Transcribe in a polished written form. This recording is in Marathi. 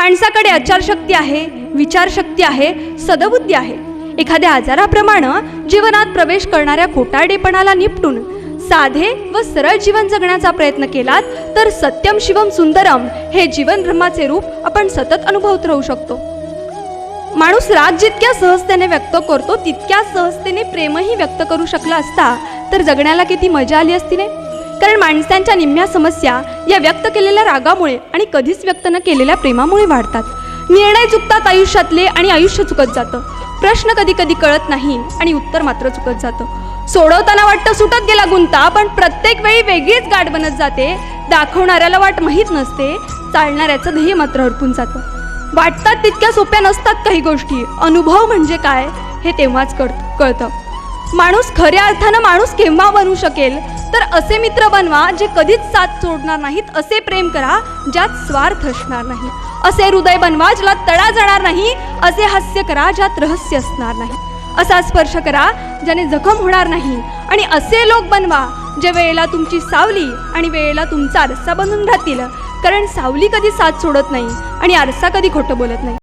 माणसाकडे आचारशक्ती आहे, विचारशक्ती आहे, सद्बुद्धी आहे. एखाद्या आजाराप्रमाणे जीवनात प्रवेश करणाऱ्या खोटारडेपणाला निपटून साधे व सरळ जीवन जगण्याचा प्रयत्न केलात तर सत्यम शिवम सुंदरम हे जीवन ब्रह्माचे रूप आपण सतत अनुभवत राहू शकतो. माणूस राग जितक्या सहजतेने व्यक्त करतो तितक्या सहजतेने प्रेमही व्यक्त करू शकला असता तर जगण्याला किती मजा आली असती नाही. कारण माणसांच्या निम्म्या समस्या या व्यक्त केलेल्या रागामुळे आणि कधीच व्यक्त न केलेल्या प्रेमामुळे वाढतात. निर्णय चुकतात आयुष्यातले आणि आयुष्य चुकत जातं. प्रश्न कधी कधी कळत नाही आणि उत्तर मात्र चुकत जातं. सोडवताना वाटतं सुटत गेला गुंता, पण प्रत्येक वेळी वेगळीच गाठ बनत जाते. दाखवणाऱ्याला वाट माहीत नसते, चालणाऱ्याचं ध्येय मात्र हरपून जातं. वाटतात तितक्या सोप्या नसतात काही गोष्टी. अनुभव म्हणजे काय हे तेव्हाच कळतं. माणूस खऱ्या अर्थानं माणूस केव्हा बनू शकेल तर असे मित्र बनवा जे कधीच साथ सोडणार नाहीत. असे प्रेम करा ज्यात स्वार्थ असणार नाही. असे हृदय बनवा ज्याला तडा जाणार नाही. असे हास्य करा ज्यात रहस्य असणार नाही. असा स्पर्श करा ज्याने जखम होणार नाही. आणि असे लोक बनवा जे वेळेला तुमची सावली आणि वेळेला तुमचा आरसा बनून राहतील. कारण सावली कधी साथ सोडत नाही आणि आरसा कधी खोटं बोलत नाही.